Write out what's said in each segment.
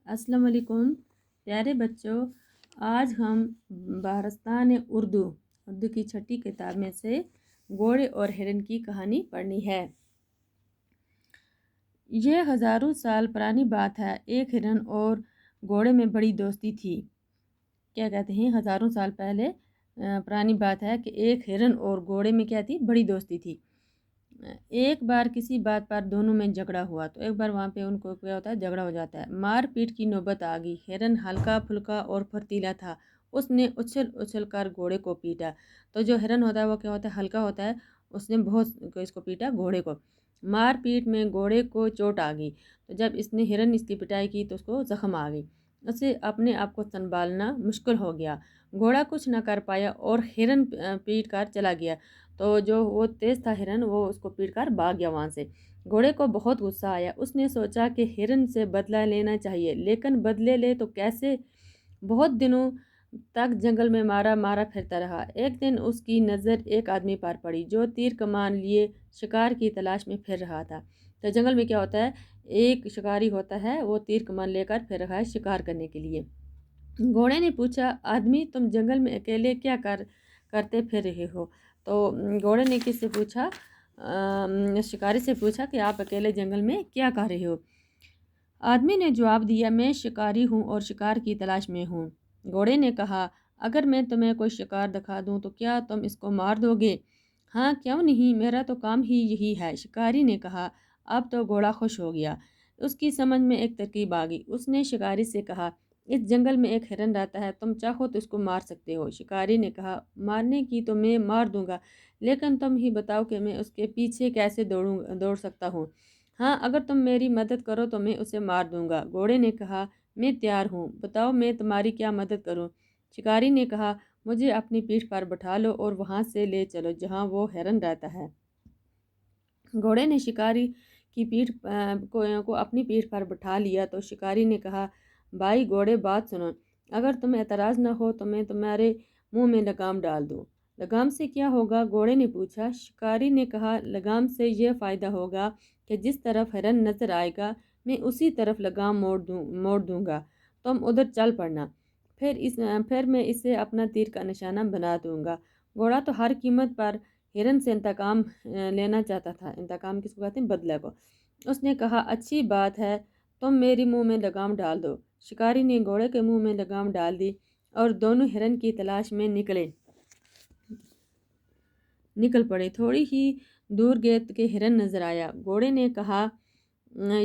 السلام علیکم پیارے بچوں، آج ہم بہارستان اردو کی چھٹی کتاب میں سے گھوڑے اور ہرن کی کہانی پڑھنی ہے۔ یہ ہزاروں سال پرانی بات ہے، ایک ہرن اور گھوڑے میں بڑی دوستی تھی۔ کیا کہتے ہیں، ہزاروں سال پہلے پرانی بات ہے کہ ایک ہرن اور گھوڑے میں کیا تھی، بڑی دوستی تھی۔ ایک بار کسی بات پر دونوں میں جھگڑا ہوا تو ایک بار وہاں پہ ان کو کیا ہوتا ہے، جھگڑا ہو جاتا ہے۔ مار پیٹ کی نوبت آ گئی۔ ہرن ہلکا پھلکا اور پھرتیلا تھا، اس نے اچھل کر گھوڑے کو پیٹا۔ تو جو ہرن ہوتا ہے وہ کیا ہوتا ہے، ہلکا ہوتا ہے، اس نے بہت اس کو پیٹا، گھوڑے کو۔ مار پیٹ میں گھوڑے کو چوٹ آ گئی، تو جب اس نے ہرن اس کی پٹائی کی تو اس کو زخم آ گئی، اسے اپنے آپ کو سنبھالنا مشکل ہو گیا۔ گھوڑا کچھ نہ کر پایا اور ہرن پیٹ کر چلا گیا۔ تو جو وہ تیز تھا ہرن، وہ اس کو پیٹ کر بھاگ گیا وہاں سے۔ گھوڑے کو بہت غصہ آیا، اس نے سوچا کہ ہرن سے بدلہ لینا چاہیے، لیکن بدلے لے تو کیسے؟ بہت دنوں تک جنگل میں مارا مارا پھرتا رہا۔ ایک دن اس کی نظر ایک آدمی پر پڑی جو تیر کمان لیے شکار کی تلاش میں پھر رہا تھا۔ تو جنگل میں کیا ہوتا ہے، ایک شکاری ہوتا ہے، وہ تیر کمان لے کر پھر رہا ہے شکار کرنے کے لیے۔ گھوڑے نے پوچھا، آدمی تم جنگل میں اکیلے کیا کرتے پھر رہے ہو؟ تو گھوڑے نے کس سے پوچھا، شکاری سے پوچھا کہ آپ اکیلے جنگل میں کیا کر رہے ہو؟ آدمی نے جواب دیا، میں شکاری ہوں اور شکار کی تلاش میں ہوں۔ گھوڑے نے کہا، اگر میں تمہیں کوئی شکار دکھا دوں تو کیا تم اس کو مار دو گے؟ ہاں کیوں نہیں، میرا تو کام ہی یہی ہے، شکاری نے کہا۔ اب تو گھوڑا خوش ہو گیا، اس کی سمجھ میں ایک ترکیب آ گئی۔ اس نے شکاری سے کہا، اس جنگل میں ایک ہرن رہتا ہے، تم چاہو تو اس کو مار سکتے ہو۔ شکاری نے کہا، مارنے کی تو میں مار دوں گا، لیکن تم ہی بتاؤ کہ میں اس کے پیچھے کیسے دوڑ سکتا ہوں۔ ہاں اگر تم میری مدد کرو تو میں اسے مار دوں گا۔ گھوڑے نے کہا، میں تیار ہوں، بتاؤ میں تمہاری کیا مدد کروں؟ شکاری نے کہا، مجھے اپنی پیٹھ پر بٹھا لو اور وہاں سے لے چلو جہاں وہ ہرن رہتا ہے۔ گھوڑے نے شکاری کی پیٹھ کو اپنی پیٹھ پر بٹھا لیا تو شکاری نے کہا، بھائی گھوڑے بات سنو، اگر تمہیں اعتراض نہ ہو تو میں تمہارے منہ میں لگام ڈال دوں۔ لگام سے کیا ہوگا؟ گھوڑے نے پوچھا۔ شکاری نے کہا، لگام سے یہ فائدہ ہوگا کہ جس طرف ہرن نظر آئے گا میں اسی طرف لگام موڑ دوں گا، تم ادھر چل پڑنا، پھر میں اسے اپنا تیر کا نشانہ بنا دوں گا۔ گھوڑا تو ہر قیمت پر ہرن سے انتقام لینا چاہتا تھا۔ انتقام کس کو کہتے ہیں؟ بدلہ کو۔ اس نے کہا، اچھی بات ہے، تم میری منہ میں لگام ڈال دو۔ شکاری نے گھوڑے کے منہ میں لگام ڈال دی اور دونوں ہرن کی تلاش میں نکل پڑے۔ تھوڑی ہی دور گئے کہ ہرن نظر آیا۔ گھوڑے نے کہا،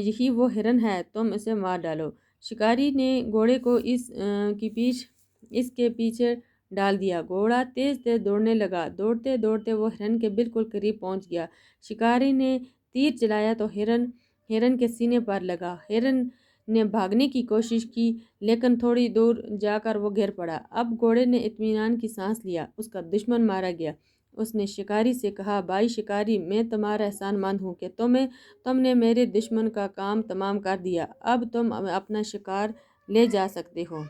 یہی وہ ہرن ہے، تم اسے مار ڈالو۔ شکاری نے گھوڑے کو اس کے پیچھے ڈال دیا۔ گھوڑا تیز تیز دوڑنے لگا، دوڑتے دوڑتے وہ ہرن کے بالکل قریب پہنچ گیا۔ شکاری نے تیر چلایا تو ہرن کے سینے پر لگا۔ ہرن نے بھاگنے کی کوشش کی لیکن تھوڑی دور جا کر وہ گر پڑا۔ اب گھوڑے نے اطمینان کی سانس لیا، اس کا دشمن مارا گیا۔ اس نے شکاری سے کہا، بھائی شکاری، میں تمہارا احسان مند ہوں کہ تم نے میرے دشمن کا کام تمام کر دیا، اب تم اپنا شکار لے جا سکتے ہو۔